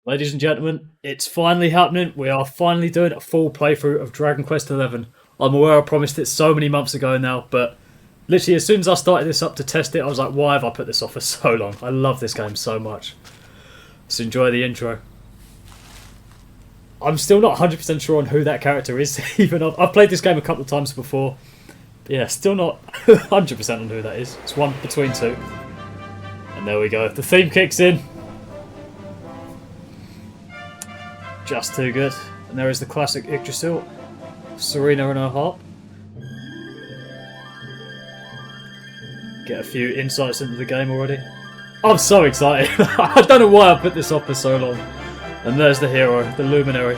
Ladies and gentlemen, it's finally happening. We are finally doing a full playthrough of Dragon Quest XI. I'm aware I promised it so many months ago now, but literally as soon as I started this up to test it, I was like, why have I put this off for so long? I love this game so much. Let's enjoy the intro. I'm still not 100% sure on who that character is, even I've played this game a couple of times before. But yeah, still not 100% on who that is. It's one between two. And there we go. The theme kicks in. Just too good. And there is the classic Yggdrasil, Serena and her harp. Get a few insights into the game already. I'm so excited. I don't know why I put this off for so long. And there's the hero, the luminary.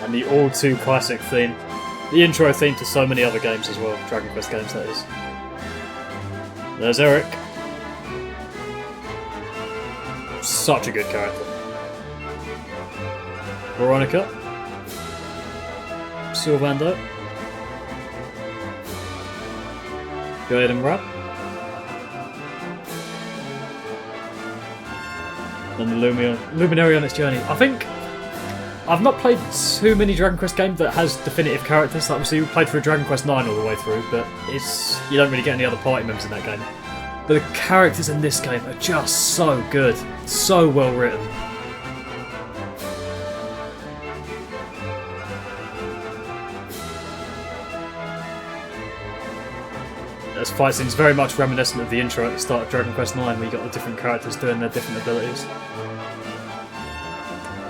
And the all too classic theme. The intro theme to so many other games as well, Dragon Quest games that is. There's Eric. Such a good character. Veronica. Sylvando. Go and Rap. And the Luminary on its journey. I think I've not played too many Dragon Quest games that has definitive characters. Like obviously we played through Dragon Quest 9 all the way through, but you don't really get any other party members in that game. But the characters in this game are just so good. So well written. This fight scene's very much reminiscent of the intro at the start of Dragon Quest 9 where you got the different characters doing their different abilities.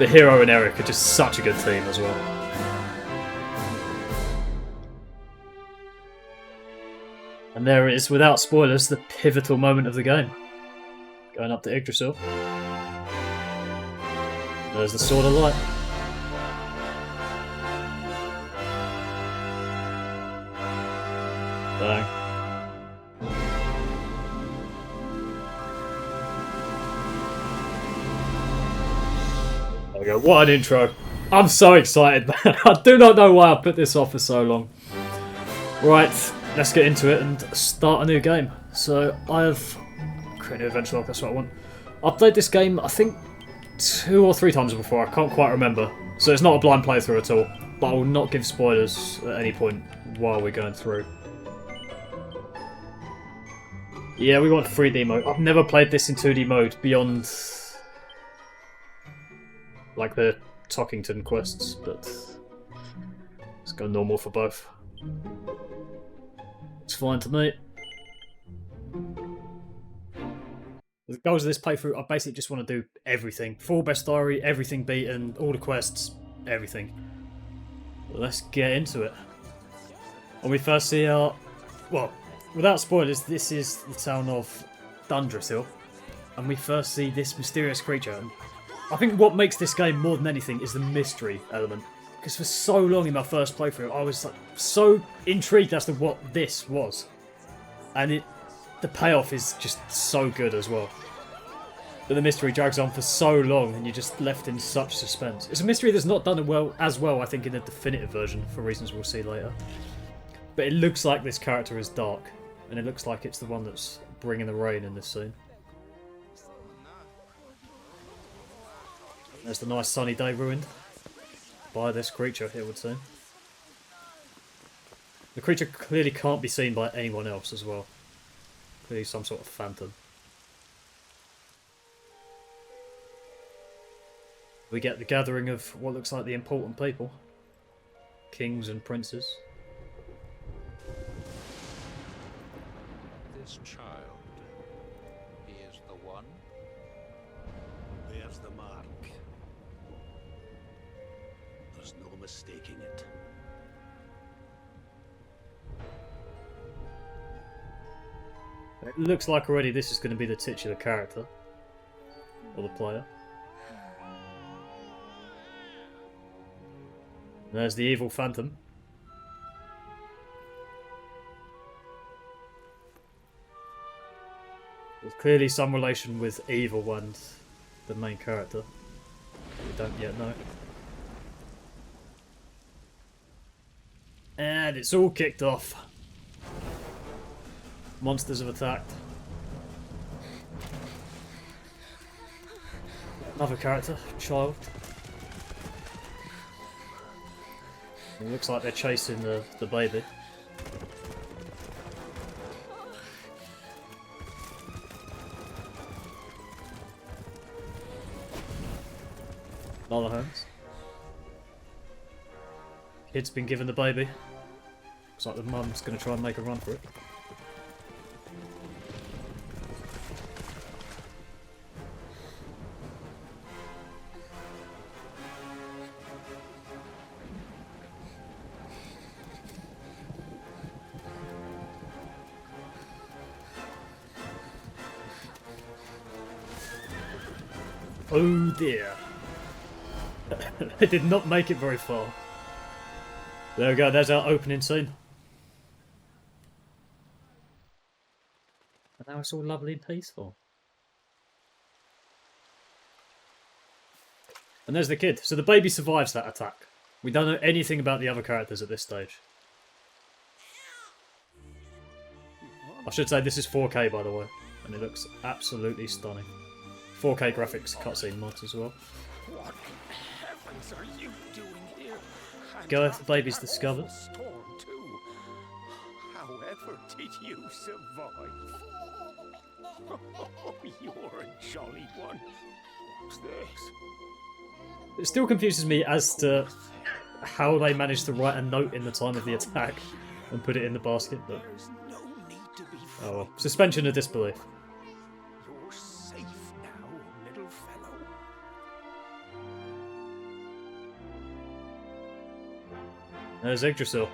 The hero and Eric are just such a good team as well. And there it is, without spoilers, the pivotal moment of the game. Going up to Yggdrasil. There's the Sword of Light. Bang. There we go, what an intro. I'm so excited, man. I do not know why I put this off for so long. Right, let's get into it and start a new game. So, I've create a new adventure log, that's what I want. I've played this game, I think, 2 or 3 times before, I can't quite remember. So it's not a blind playthrough at all, but I will not give spoilers at any point while we're going through. Yeah, we want 3D mode. I've never played this in 2D mode beyond like the Tockington quests, but let's go normal for both. It's fine to me. The goals of this playthrough, I basically just want to do everything. Full bestiary, everything beaten, all the quests, everything. Let's get into it. When we first see our... Well, without spoilers, this is the town of Dundrasil. And we first see this mysterious creature. And I think what makes this game more than anything is the mystery element. Because for so long in my first playthrough, I was like, so intrigued as to what this was. And the payoff is just so good as well. But the mystery drags on for so long and you're just left in such suspense. It's a mystery that's not done as well, I think, in the definitive version, for reasons we'll see later. But it looks like this character is dark, and it looks like it's the one that's bringing the rain in this scene. There's the nice sunny day ruined by this creature, it would seem. The creature clearly can't be seen by anyone else as well. Clearly some sort of phantom. We get the gathering of what looks like the important people. Kings and princes. This child, he is the one. There's the mark. There's no mistaking it. It looks like already this is going to be the titular character. Or the player. There's the evil phantom. There's clearly some relation with evil and the main character. We don't yet know. And it's all kicked off. Monsters have attacked. Another character, child. It looks like they're chasing the baby. Another hands. Kid's been given the baby. Looks like the mum's going to try and make a run for it. Oh dear. They did not make it very far. There we go, there's our opening scene. And now it's all lovely and peaceful. And there's the kid. So the baby survives that attack. We don't know anything about the other characters at this stage. I should say this is 4K by the way. And it looks absolutely stunning. 4K graphics cutscene mods as well. What in heavens are you doing here? Go if the baby's discovered. Storm too. However did you survive? Oh, you're a jolly one. What's this? It still confuses me as to how they managed to write a note in the time of the attack and put it in the basket, but There's no need to be oh well. Suspension of disbelief. You're safe now, little fellow. There's Yggdrasil.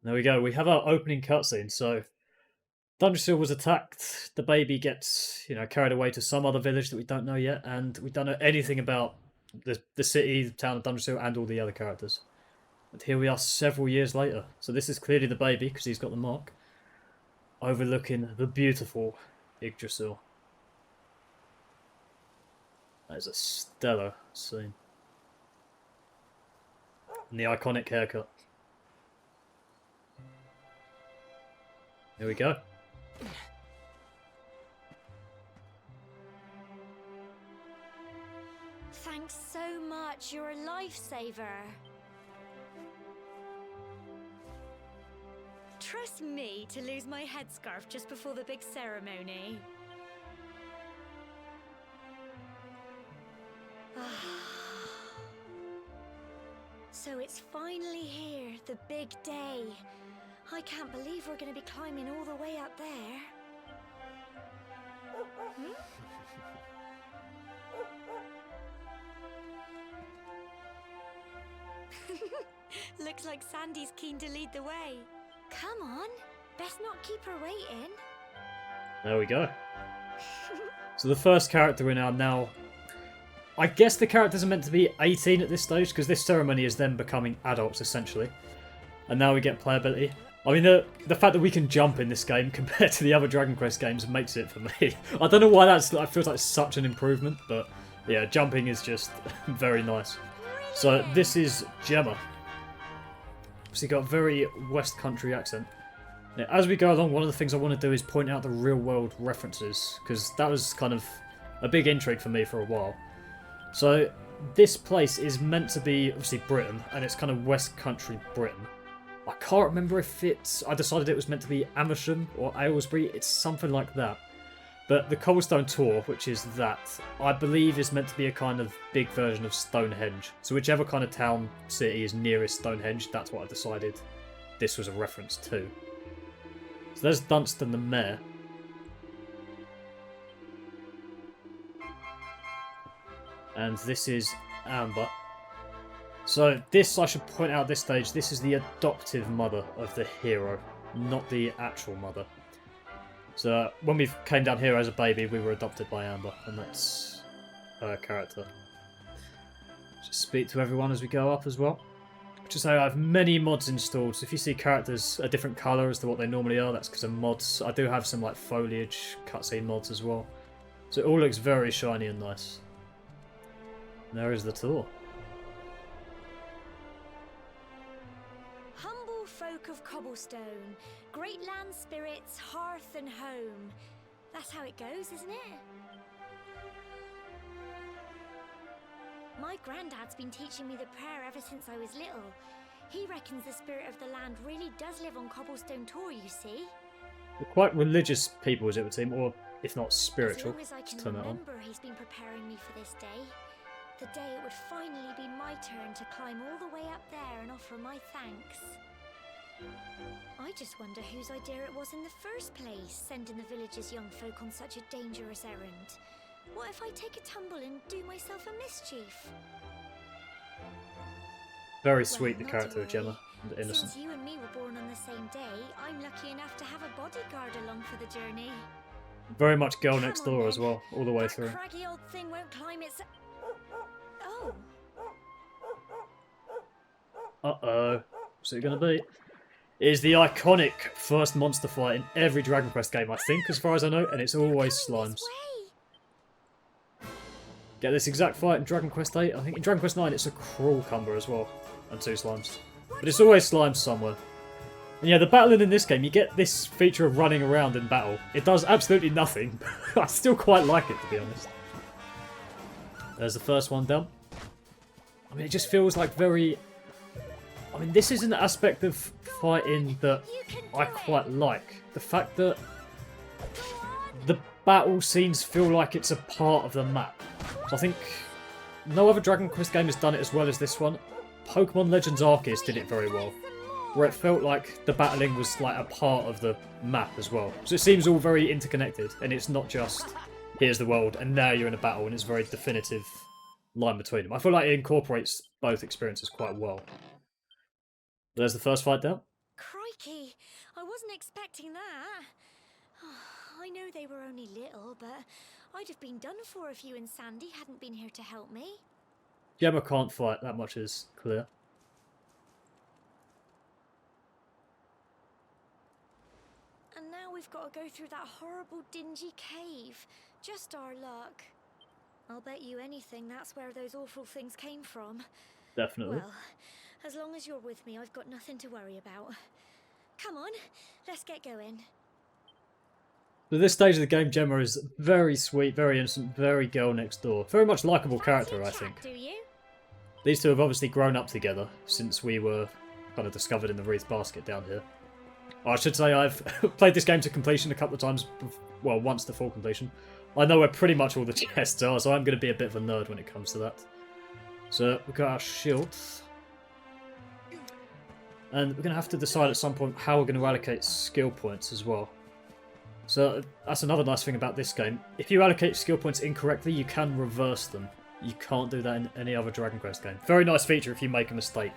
There we go. We have our opening cutscene. So, Yggdrasil was attacked. The baby gets, carried away to some other village that we don't know yet, and we don't know anything about the city, the town of Yggdrasil, and all the other characters. And here we are several years later. So this is clearly the baby because he's got the mark, overlooking the beautiful Yggdrasil. That is a stellar scene. And the iconic haircut. Here we go. Thanks so much, you're a lifesaver. Trust me to lose my headscarf just before the big ceremony. So it's finally here, the big day. I can't believe we're going to be climbing all the way up there. Looks like Sandy's keen to lead the way. Come on, best not keep her waiting. There we go. So the first character in our now... I guess the characters are meant to be 18 at this stage, because this ceremony is them becoming adults, essentially. And now we get playability. I mean, the fact that we can jump in this game compared to the other Dragon Quest games makes it for me. I don't know why that feels like such an improvement, but yeah, jumping is just very nice. So this is Gemma. She's got a very West Country accent. Now, as we go along, one of the things I want to do is point out the real world references, because that was kind of a big intrigue for me for a while. So this place is meant to be obviously Britain, and it's kind of West Country Britain. I can't remember if I decided it was meant to be Amersham or Aylesbury, it's something like that. But the Cobblestone tour, which is that, I believe is meant to be a kind of big version of Stonehenge. So whichever kind of town, city is nearest Stonehenge, that's what I decided this was a reference to. So there's Dunstan the mayor. And this is Amber. So this, I should point out at this stage, this is the adoptive mother of the hero, not the actual mother. So when we came down here as a baby, we were adopted by Amber, and that's her character. Just speak to everyone as we go up as well. Just say I have many mods installed, so if you see characters a different colour as to what they normally are, that's because of mods. I do have some like foliage, cutscene mods as well. So it all looks very shiny and nice. There is the tour. Humble folk of Cobblestone. Cobblestone. Great land spirits, hearth and home. That's how it goes, isn't it? My granddad's been teaching me the prayer ever since I was little. He reckons the spirit of the land really does live on Cobblestone Tor, you see. They're quite religious people, as it would seem, or if not spiritual. As long as I can Turn that on. remember, he's been preparing me for this day. The day it would finally be my turn to climb all the way up there and offer my thanks. I just wonder whose idea it was in the first place, sending the village's young folk on such a dangerous errand. What if I take a tumble and do myself a mischief? Very sweet, the Well, not character to of Gemma. worry. And innocent. Since you and me were born on the same day, I'm lucky enough to have a bodyguard along for the journey. Very much girl Come next on, door then. as well, all the way That through. craggy old thing won't climb its... Oh. Uh-oh. What's it going to be? It is the iconic first monster fight in every Dragon Quest game, I think, as far as I know, and it's always Going slimes. this way. Get this exact fight in Dragon Quest 8. I think in Dragon Quest 9 it's a Crawl Cumber as well, and 2 slimes. But it's always slimes somewhere. And yeah, the battling in this game, you get this feature of running around in battle. It does absolutely nothing, but I still quite like it, to be honest. There's the first one down. I mean, it just feels like very... I mean, this is an aspect of fighting that You can do I it. quite like. The fact that Go on. the battle scenes feel like it's a part of the map. So I think no other Dragon Quest game has done it as well as this one. Pokemon Legends Arceus did it very well, where it felt like the battling was like a part of the map as well. So it seems all very interconnected, and it's not just here's the world and now you're in a battle, and it's a very definitive line between them. I feel like it incorporates both experiences quite well. There's the first fight down. Crikey, I wasn't expecting that. I know they were only little, but I'd have been done for if you and Sandy hadn't been here to help me. Gemma can't fight, that much is clear. And now we've got to go through that horrible dingy cave. Just our luck. I'll bet you anything that's where those awful things came from. Definitely. Well, as long as you're with me, I've got nothing to worry about. Come on, let's get going. At this stage of the game, Gemma is very sweet, very innocent, very girl next door. Very much likeable character, I Fancy a think. chat, do you? These two have obviously grown up together since we were kind of discovered in the Wreath Basket down here. I should say I've played this game to completion a couple of times, well, once to full completion. I know where pretty much all the chests are, so I'm going to be a bit of a nerd when it comes to that. So, we've got our shields. And we're going to have to decide at some point how we're going to allocate skill points as well. So, that's another nice thing about this game. If you allocate skill points incorrectly, you can reverse them. You can't do that in any other Dragon Quest game. Very nice feature if you make a mistake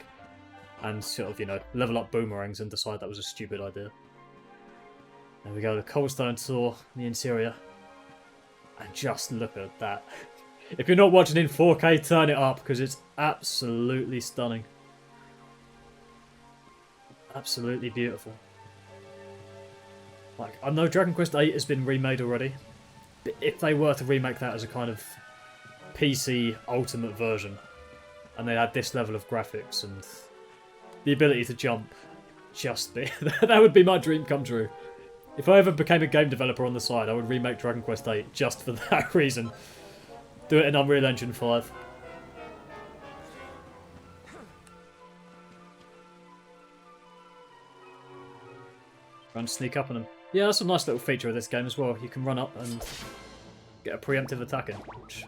and sort of, you know, level up boomerangs and decide that was a stupid idea. There we go, the Cobblestone Tor, the interior. And just look at that. If you're not watching in 4K, turn it up, because it's absolutely stunning. Absolutely beautiful. Like, I know Dragon Quest 8 has been remade already, but if they were to remake that as a kind of PC ultimate version, and they had this level of graphics and the ability to jump, just be that would be my dream come true. If I ever became a game developer on the side, I would remake Dragon Quest 8 just for that reason. Do it in Unreal Engine 5. Try and sneak up on them. Yeah, that's a nice little feature of this game as well. You can run up and get a preemptive attack in. Which...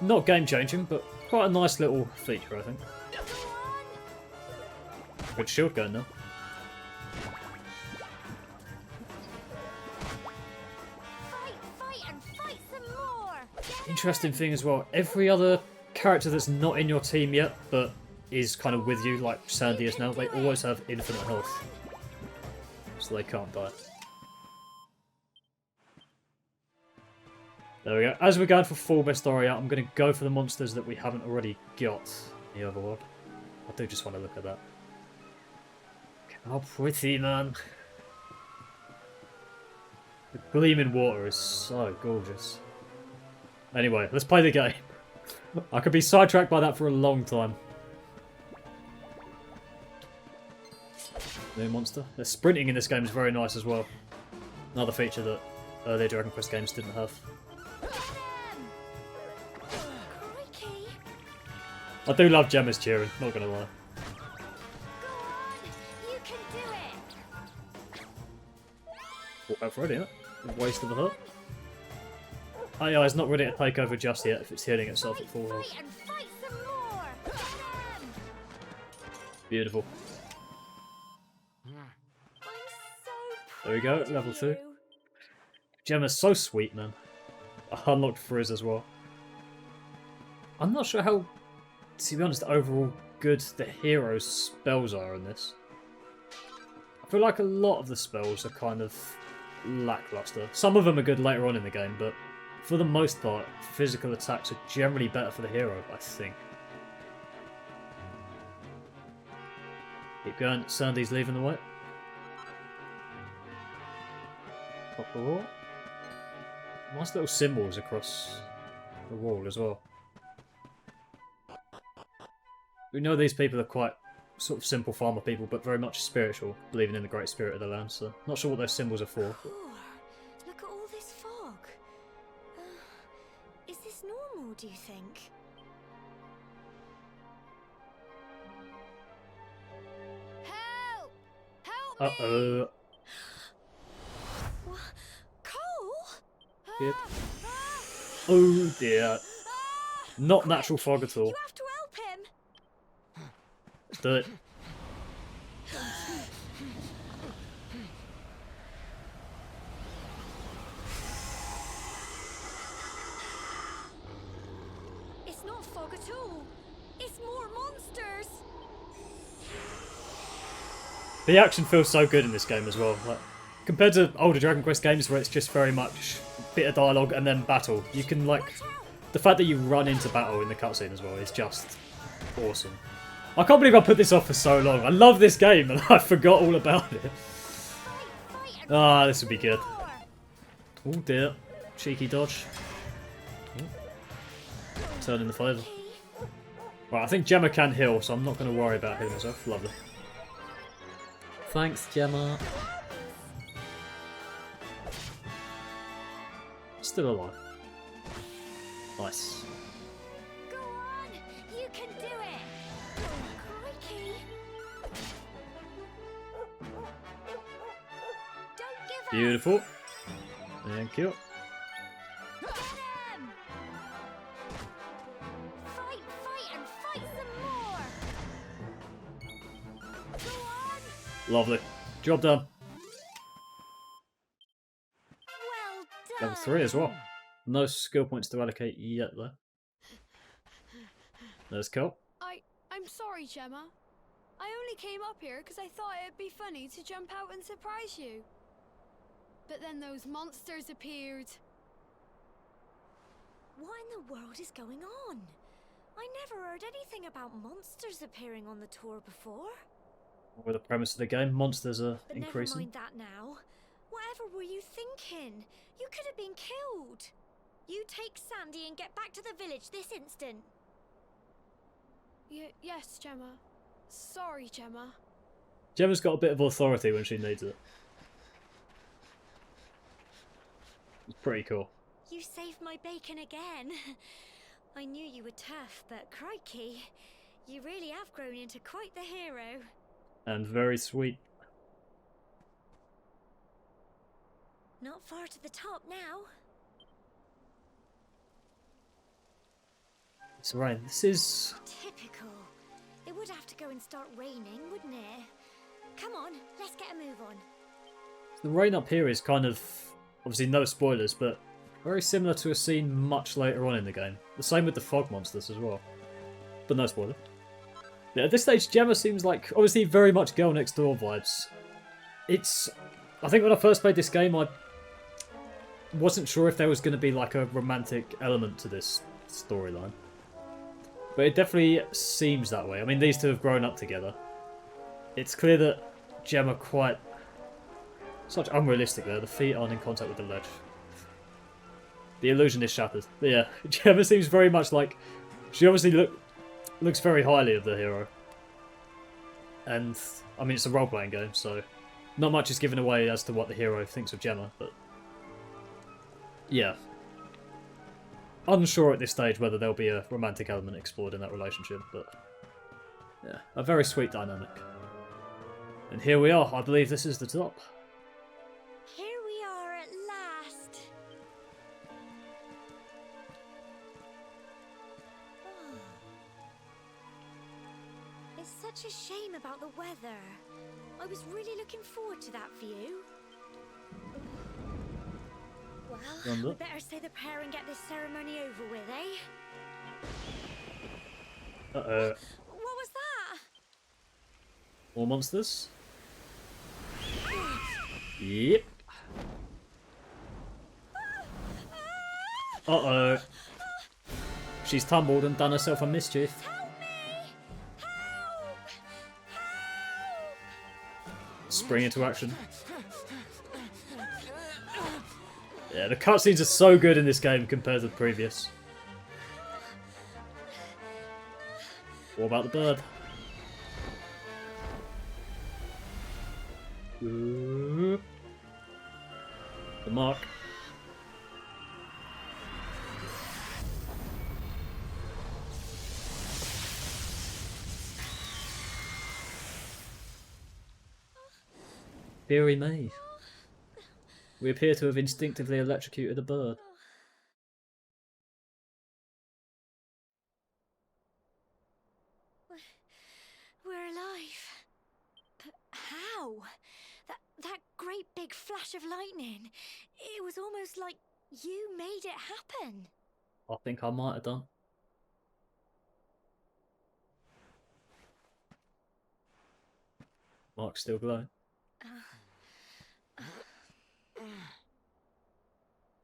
not game-changing, but quite a nice little feature, I think. Good shield going now. Fight and fight some more! Interesting thing as well, every other character that's not in your team yet, but is kind of with you, like Sandy is now, they always have infinite health. So they can't die. There we go. As we're going for full best story out, I'm going to go for the monsters that we haven't already got in the overworld. I do just want to look at that. How pretty, man. The gleaming water is so gorgeous. Anyway, let's play the game. I could be sidetracked by that for a long time. New monster. The sprinting in this game is very nice as well. Another feature that earlier Dragon Quest games didn't have. Crikey. I do love Gemma's cheering, not gonna lie. Go on. You can do it. Walk out for it, innit? Waste of a heart. AI is not ready to take over just yet if it's healing itself at full health. Fight and fight some more. Beautiful. I'm so There we go, proud of level 2. you. Gemma's so sweet, man. I unlocked Frizz as well. I'm not sure how, to be honest, overall good the hero's spells are in this. I feel like a lot of the spells are kind of lackluster. Some of them are good later on in the game, but for the most part, physical attacks are generally better for the hero, I think. Keep going, Sandy's leaving the way. Pop the wall. Nice little symbols across the wall as well. We know these people are quite sort of simple farmer people, but very much spiritual, believing in the great spirit of the land, so not sure what those symbols are for. Poor. Look at all this fog. Is this normal, do you think? Help! Help me! Uh-oh. What? Cole? Yep. Ah! Oh dear. Ah! Not Quick, natural fog at all. You have to help him. Let's do it. It's not fog at all. It's more monsters. The action feels so good in this game as well. Like, compared to older Dragon Quest games where it's just very much bit of dialogue and then battle, you can like... Watch out! The fact that you run into battle in the cutscene as well is just awesome. I can't believe I put this off for so long. I love this game and I forgot all about it. Fight and Ah, this would be good. more. Oh dear. Cheeky dodge. Turn in the favour. Okay. Right, I think Gemma can heal, so I'm not going to worry about healing myself. Lovely. Thanks, Gemma. Still alive. Nice. Go on. You can do it. Crikey. Don't give up. Beautiful. Thank you. Get them. Fight, and fight some more. Go on. Lovely. Job done. Well done. Level 3 as well. No skill points to allocate yet, though. There's Cole. I'm sorry, Gemma. I only came up here because I thought it'd be funny to jump out and surprise you. But then those monsters appeared. What in the world is going on? I never heard anything about monsters appearing on the tour before. With the premise of the game, monsters are But increasing. never mind that now. Whatever were you thinking? You could have been killed. You take Sandy and get back to the village this instant. Yes, Gemma. Sorry, Gemma. Gemma's got a bit of authority when she needs it. It's pretty cool. You saved my bacon again. I knew you were tough, but crikey, you really have grown into quite the hero. And very sweet. Not far to the top now. It's rain. This is... Typical. It would have to go and start raining, wouldn't it? Come on, let's get a move on. The rain up here is kind of... Obviously no spoilers, but very similar to a scene much later on in the game. The same with the fog monsters as well. But no spoiler. Yeah, at this stage, Gemma seems like, obviously, very much Girl Next Door vibes. It's... I think when I first played this game, I wasn't sure if there was going to be like a romantic element to this storyline. But it definitely seems that way. I mean, these two have grown up together. It's clear that Gemma quite... Such unrealistic there. The feet aren't in contact with the ledge. The illusion is shattered. But yeah, Gemma seems very much like... She obviously looks very highly of the hero. and I mean it's a role-playing game, so not much is given away as to what the hero thinks of Gemma, but yeah. Unsure at this stage whether there'll be a romantic element explored in that relationship, but yeah, a very sweet dynamic. And here we are, I believe this is the top. Here we are at last. Oh. It's such a shame about the weather. I was really looking forward to that view. Well, we better say the prayer and get this ceremony over with, eh? Uh-oh. What was that? More monsters? Yep. Uh-oh. She's tumbled and done herself a mischief. Help me! Help! Help! Spring into action. Yeah, the cutscenes are so good in this game compared to the previous. What about the bird? Ooh. The mark. Dearie me. We appear to have instinctively electrocuted a bird. We're alive. But how? That great big flash of lightning. It was almost like you made it happen. I think I might have done. Mark's still glowing.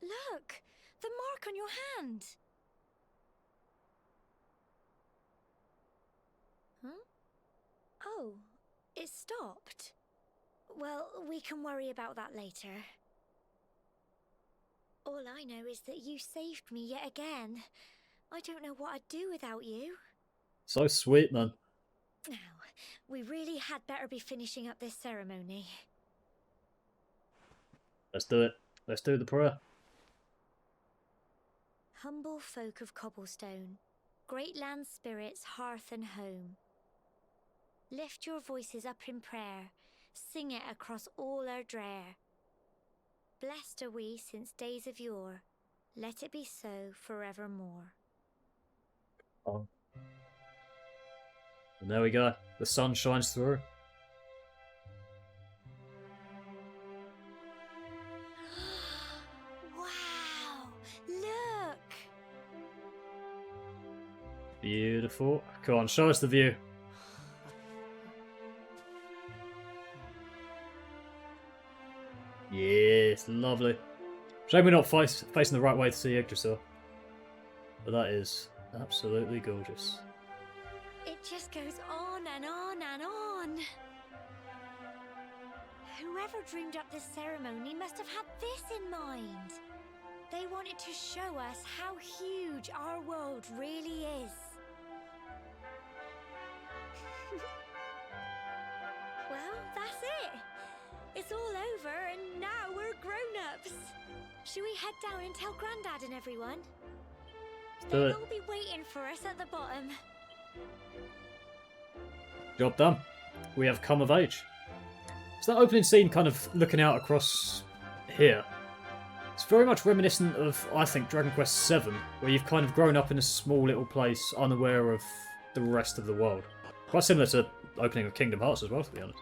Look! The mark on your hand! Huh? Oh, it stopped. Well, we can worry about that later. All I know is that you saved me yet again. I don't know what I'd do without you. So sweet, man. Now, we really had better be finishing up this ceremony. Let's do it. Let's do the prayer. Humble folk of Cobblestone, great land spirits, hearth and home. Lift your voices up in prayer, sing it across all our drear. Blessed are we since days of yore, let it be so forevermore. Oh. And there we go. The sun shines through. Wow! Look! Beautiful. Come on, show us the view. Yes, lovely. Shame we're not facing the right way to see Yggdrasil. But that is absolutely gorgeous. It just goes on and on and on. Whoever dreamed up this ceremony must have had this in mind. They wanted to show us how huge our world really is. Well, that's it. It's all over and now we're grown-ups. Should we head down and tell Grandad and everyone? They'll all be waiting for us at the bottom. Job done. We have come of age. So that opening scene kind of looking out across here. It's very much reminiscent of, I think, Dragon Quest VII, where you've kind of grown up in a small little place, unaware of the rest of the world. Quite similar to the opening of Kingdom Hearts as well, to be honest.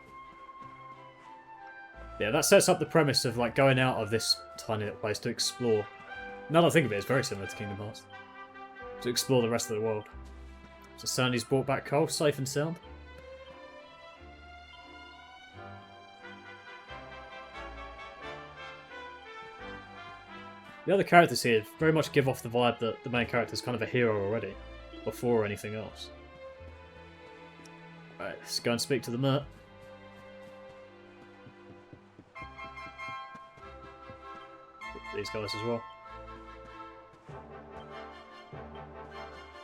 Yeah, that sets up the premise of like going out of this tiny little place to explore. Now that I think of it, it's very similar to Kingdom Hearts. To explore the rest of the world. So Sandy's brought back Cole, safe and sound. The other characters here very much give off the vibe that the main character is kind of a hero already, before anything else. Alright, let's go and speak to the Mert. These guys as well.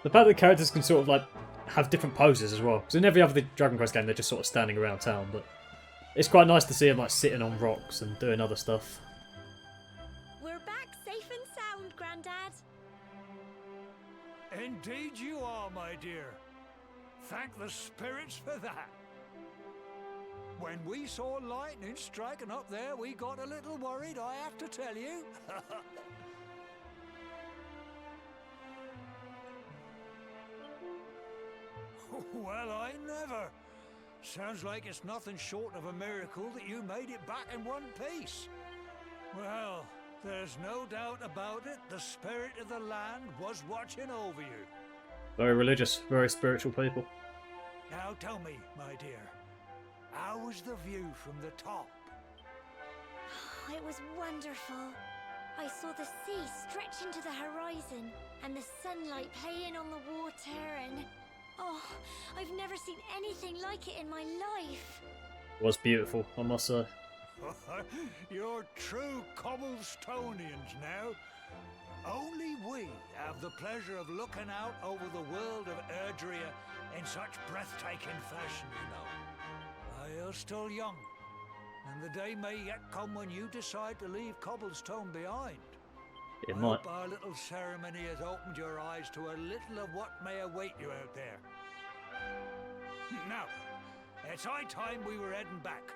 The fact that characters can sort of like have different poses as well. Because in every other Dragon Quest game, they're just sort of standing around town, but it's quite nice to see them like sitting on rocks and doing other stuff. We're back safe and sound, Grandad. Indeed you are, my dear. Thank the spirits for that. When we saw lightning striking up there, we got a little worried, I have to tell you. Well, I never. Sounds like it's nothing short of a miracle that you made it back in one piece. Well, there's no doubt about it, the spirit of the land was watching over you. Very religious, very spiritual people. Now tell me, my dear, how was the view from the top? It was wonderful. I saw the sea stretch into the horizon and the sunlight playing on the water and... Oh, I've never seen anything like it in my life. It was beautiful, I must say. You're true Cobblestonians now. Only we have the pleasure of looking out over the world of Erdrea in such breathtaking fashion, you know. You're still young, and the day may yet come when you decide to leave Cobblestone behind. It I might. hope our little ceremony has opened your eyes to a little of what may await you out there. Now, it's high time we were heading back.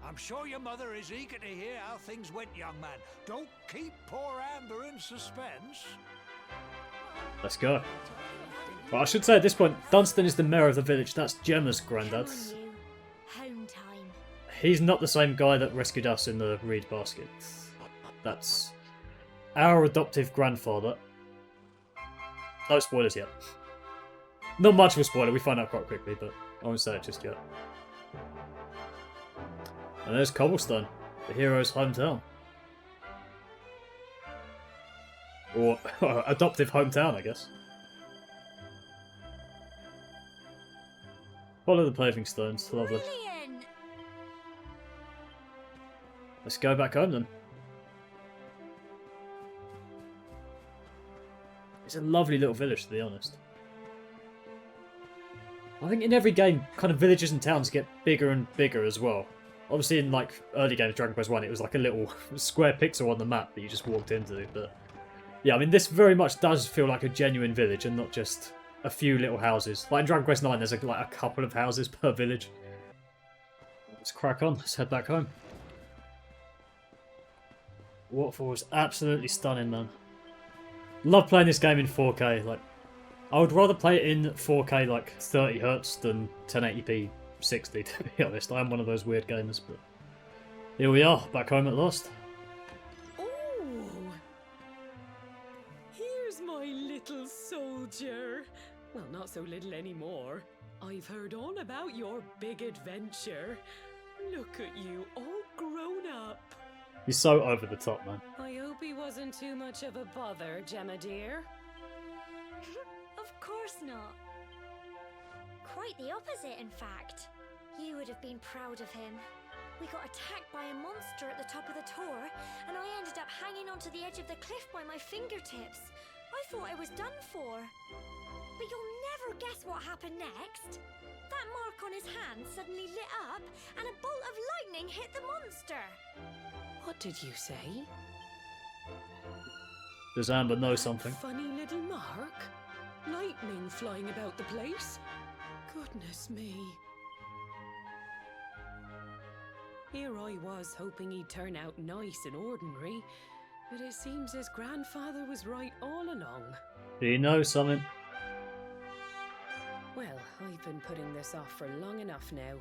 I'm sure your mother is eager to hear how things went, young man. Don't keep poor Amber in suspense. Let's go. Well, I should say at this point, Dunstan is the mayor of the village. That's Gemma's granddad. Come on, you. Home time. He's not the same guy that rescued us in the reed basket. That's our adoptive grandfather. No spoilers yet. Not much of a spoiler, we find out quite quickly, but I won't say it just yet. And there's Cobblestone, the hero's hometown. Or adoptive hometown, I guess. Follow the paving stones, lovely. Brilliant! Let's go back home then. It's a lovely little village, to be honest. I think in every game, kind of villages and towns get bigger and bigger as well. Obviously in like early games of Dragon Quest 1 it was like a little square pixel on the map that you just walked into, but yeah, I mean this very much does feel like a genuine village and not just a few little houses. Like in Dragon Quest 9 there's like a couple of houses per village. Let's crack on, let's head back home. Waterfall is absolutely stunning, man. Love playing this game in 4K, like I would rather play it in 4K like 30Hz than 1080p 60 to be honest. I am one of those weird gamers, but here we are, back home at last. Oh, here's my little soldier. Well, not so little anymore. I've heard all about your big adventure. Look at you, all grown up. He's so over the top, man. I hope he wasn't too much of a bother, Gemma dear. Of course not. Quite the opposite, in fact. You would have been proud of him. We got attacked by a monster at the top of the tour, and I ended up hanging onto the edge of the cliff by my fingertips. I thought I was done for. But you'll never guess what happened next. That mark on his hand suddenly lit up, and a bolt of lightning hit the monster. What did you say? Does Amber know something? Funny little mark? Lightning flying about the place? Goodness me. Here I was hoping he'd turn out nice and ordinary, but it seems his grandfather was right all along. He knows something. Well, I've been putting this off for long enough now.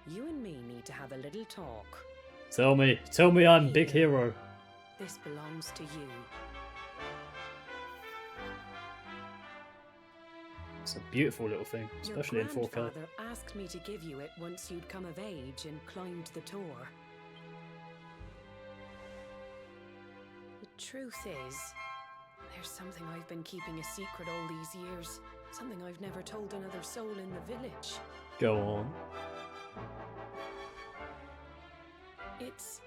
You and me need to have a little talk. Tell me I'm big hero. This belongs to you. It's a beautiful little thing, especially in 4K. Your grandfather asked me to give you it once you'd come of age and climbed the tour. The truth is, there's something I've been keeping a secret all these years. Something I've never told another soul in the village. Go on. It's...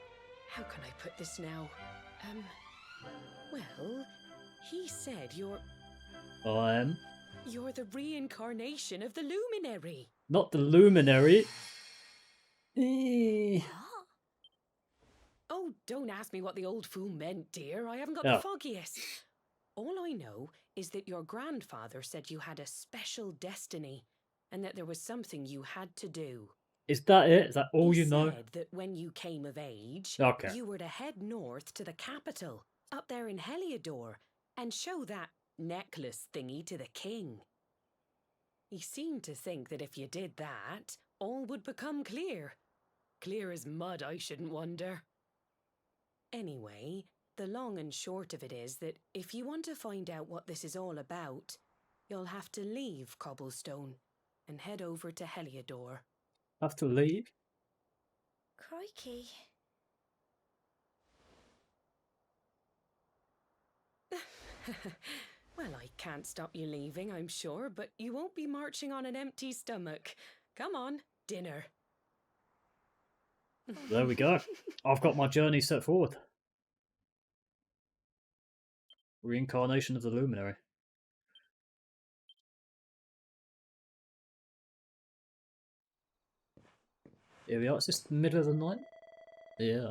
how can I put this now? Well, he said you're... I am? You're the reincarnation of the luminary. Not the luminary. Eh. Oh, don't ask me what the old fool meant, dear. I haven't got Oh. the foggiest. All I know is that your grandfather said you had a special destiny and that there was something you had to do. Is that it? Is that all He you know? said that when you came of age, Okay. you were to head north to the capital, up there in Heliodor, and show that necklace thingy to the king. He seemed to think that if you did that, all would become clear. Clear as mud, I shouldn't wonder. Anyway, the long and short of it is that if you want to find out what this is all about, you'll have to leave Cobblestone and head over to Heliodor. Have to leave? Crikey. Well, I can't stop you leaving, I'm sure, but you won't be marching on an empty stomach. Come on, dinner. There we go. I've got my journey set forward. Reincarnation of the luminary. Here we are. It's just the middle of the night. Yeah.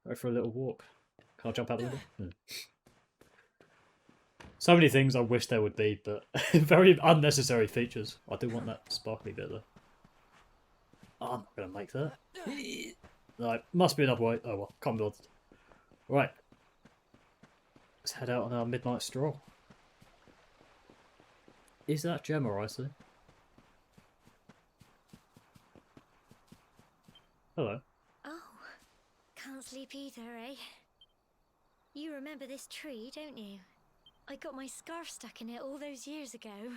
Go for a little walk. Can I jump out the window? So many things I wish there would be, but very unnecessary features. I do want that sparkly bit though. Oh, I'm not going to make that. Right, must be another way. Oh well, can't be bothered. Right. Let's head out on our midnight stroll. Is that Gemma I see? Hello. Oh, can't sleep either, eh? You remember this tree, don't you? I got my scarf stuck in it all those years ago.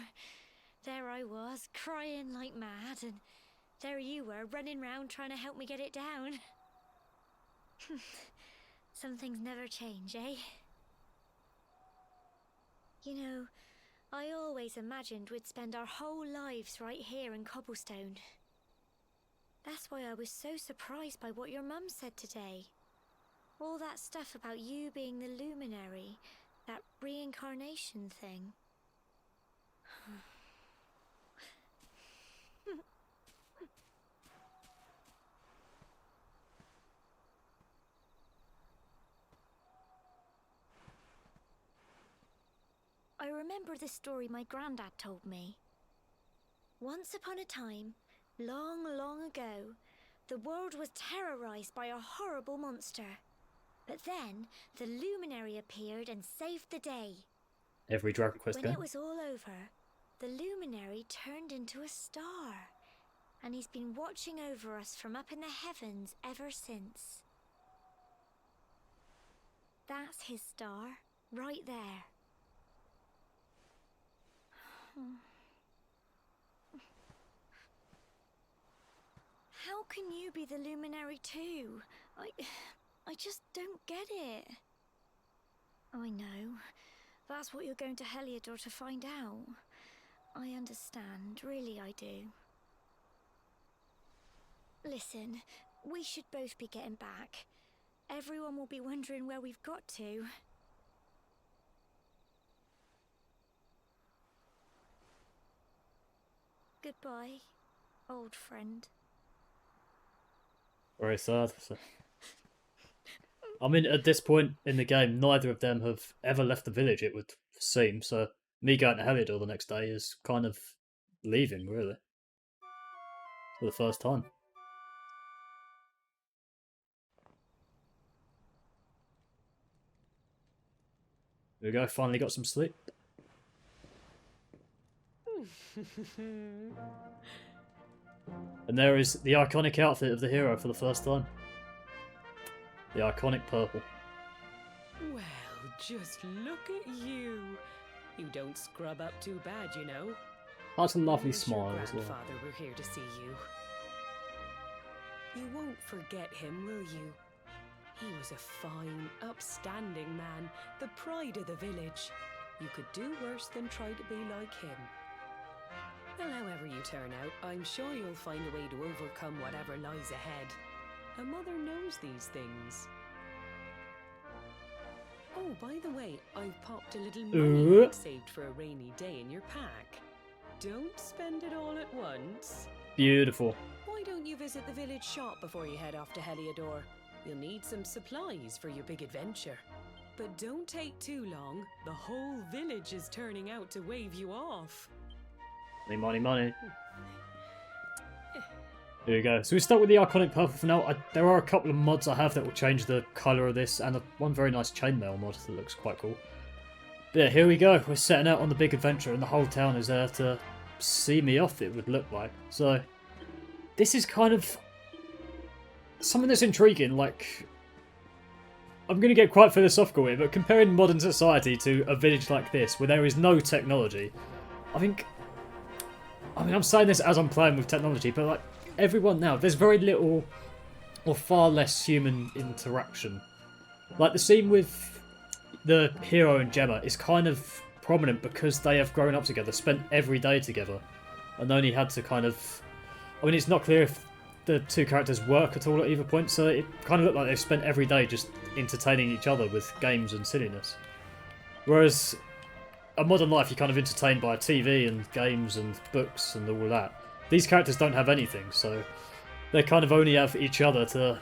There I was, crying like mad, and there you were, running round trying to help me get it down. Some things never change, eh? You know, I always imagined we'd spend our whole lives right here in Cobblestone. That's why I was so surprised by what your mum said today. All that stuff about you being the luminary, that reincarnation thing. I remember the story my granddad told me. Once upon a time, long, long ago, the world was terrorized by a horrible monster. But then, the luminary appeared and saved the day. Every Dragon Quest When game. it was all over, the luminary turned into a star. And he's been watching over us from up in the heavens ever since. That's his star, right there. How can you be the luminary too? I just don't get it. I know. That's what you're going to Heliodor to find out. I understand, really I do. Listen, we should both be getting back. Everyone will be wondering where we've got to. Goodbye, old friend. Very sad. I mean, at this point in the game, neither of them have ever left the village, it would seem. So me going to Heliodor the next day is kind of leaving, really. For the first time. There we go, finally got some sleep. And there is the iconic outfit of the hero for the first time. The iconic purple. Well, just look at you. You don't scrub up too bad, you know. That's a lovely Wish your smile as well. grandfather were here to see you. You won't forget him, will you? He was a fine, upstanding man, the pride of the village. You could do worse than try to be like him. Well, however you turn out, I'm sure you'll find a way to overcome whatever lies ahead. A mother knows these things. Oh, by the way, I've popped a little Ooh. money I'd saved for a rainy day in your pack. Don't spend it all at once. Beautiful. Why don't you visit the village shop before you head off to Heliodor? You'll need some supplies for your big adventure. But don't take too long. The whole village is turning out to wave you off. Money, money, money. Here we go. So we start with the iconic purple for now. There are a couple of mods I have that will change the colour of this, and one very nice chainmail mod that looks quite cool. But yeah, here we go. We're setting out on the big adventure, and the whole town is there to see me off, it would look like. So this is kind of something that's intriguing. Like, I'm going to get quite philosophical here, but comparing modern society to a village like this, where there is no technology, I mean, I'm saying this as I'm playing with technology, but like, everyone now, there's very little or far less human interaction. Like, the scene with the hero and Gemma is kind of prominent because they have grown up together, spent every day together, and only had to kind of... I mean, it's not clear if the two characters work at all at either point, so it kind of looked like they've spent every day just entertaining each other with games and silliness. Whereas a modern life, you're kind of entertained by TV and games and books and all that. These characters don't have anything, so they kind of only have each other to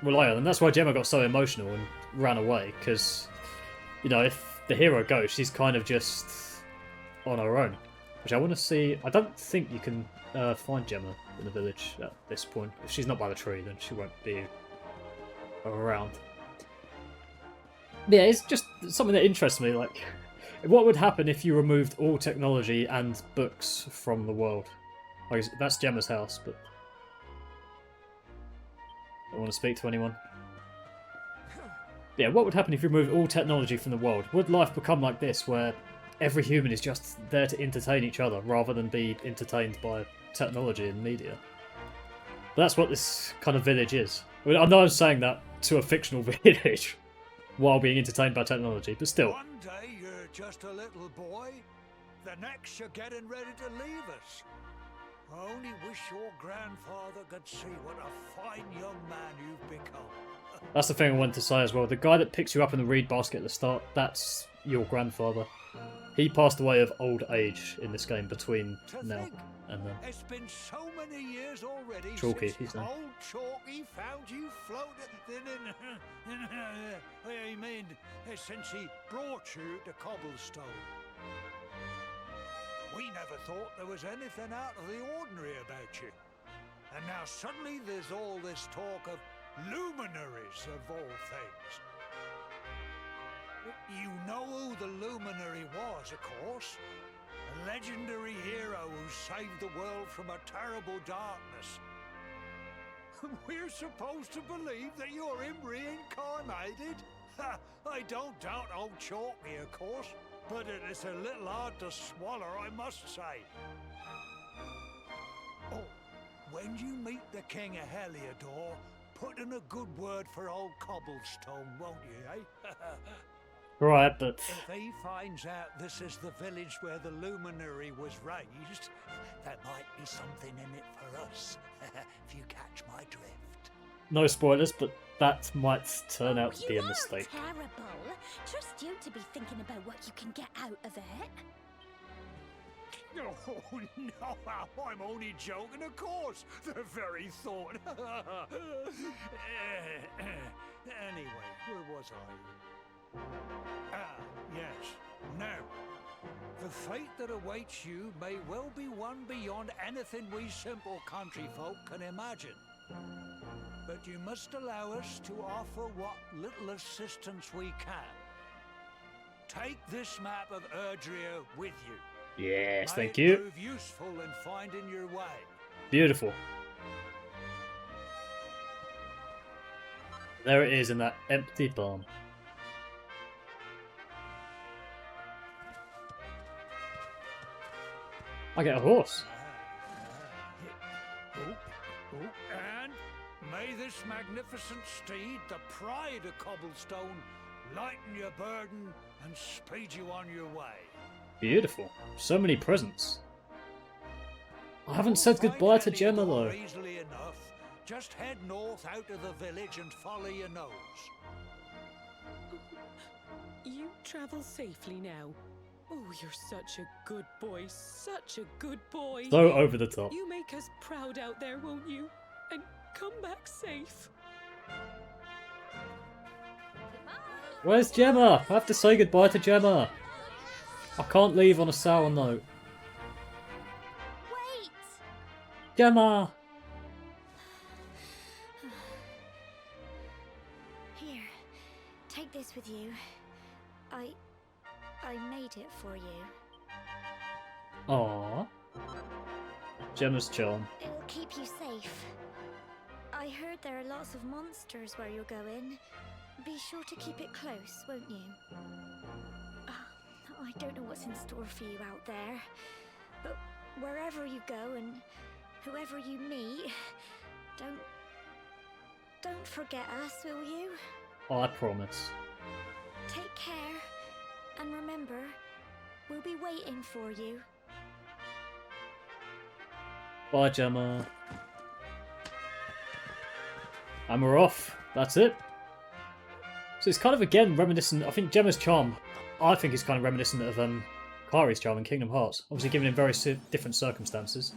rely on. And that's why Gemma got so emotional and ran away, because, you know, if the hero goes, she's kind of just on her own. Which I want to see... I don't think you can find Gemma in the village at this point. If she's not by the tree, then she won't be around. But yeah, it's just something that interests me, like... What would happen if you removed all technology and books from the world? Like, that's Gemma's house, but I don't want to speak to anyone. Yeah, what would happen if you removed all technology from the world? Would life become like this, where every human is just there to entertain each other, rather than be entertained by technology and media? But that's what this kind of village is. I mean, I know I'm saying that to a fictional village, while being entertained by technology, but still. One day you're just a little boy, the next you're getting ready to leave us. I only wish your grandfather could see what a fine young man you've become. That's the thing I wanted to say as well. The guy that picks you up in the reed basket at the start, that's your grandfather. He passed away of old age in this game between now and then. It's been so many years already Chalky, since he's done. old Chalky found you floating I mean, since he brought you to Cobblestone. We never thought there was anything out of the ordinary about you. And now suddenly there's all this talk of luminaries of all things. You know who the luminary was, of course. A legendary hero who saved the world from a terrible darkness. We're supposed to believe that you're him reincarnated? Ha! I don't doubt old Chalky, of course, but it is a little hard to swallow, I must say. Oh, when you meet the King of Heliodor, put in a good word for old Cobblestone, won't you, eh? Right, but... If he finds out this is the village where the luminary was raised, there might be something in it for us, if you catch my drift. No spoilers, but that might turn out to be a mistake. You are terrible. Trust you to be thinking about what you can get out of it. Oh, no, I'm only joking, of course. The very thought. Anyway, where was I? Ah, yes. Now, the fate that awaits you may well be one beyond anything we simple country folk can imagine. But you must allow us to offer what little assistance we can. Take this map of Erdrea with you. Yes, May thank it you. prove useful in finding your way. Beautiful. There it is in that empty barn. I get a horse. And may this magnificent steed, the pride of Cobblestone, lighten your burden and speed you on your way. Beautiful. So many presents. I haven't said goodbye to Gemma though. Easily enough. Just head north out of the village and follow your nose. You travel safely now. Oh, you're such a good boy, such a good boy. So over the top. You make us proud out there, won't you? And come back safe. Where's Gemma? I have to say goodbye to Gemma. I can't leave on a sour note. Wait! Gemma! Here, take this with you. I made it for you. Aww. Gemma's charm. It'll keep you safe. I heard there are lots of monsters where you're going. Be sure to keep it close, won't you? I don't know what's in store for you out there, but wherever you go and whoever you meet, don't forget us, will you? I promise. Take care, and remember, we'll be waiting for you. Bye, Gemma. And we're off. That's it. So it's kind of, again, reminiscent. I think Gemma's charm, I think, is kind of reminiscent of Kari's charm in Kingdom Hearts. Obviously given in very different circumstances.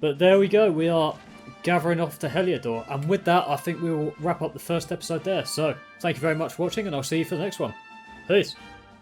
But there we go. We are gathering off to Heliodor. And with that, I think we will wrap up the first episode there. So, thank you very much for watching, and I'll see you for the next one. Peace.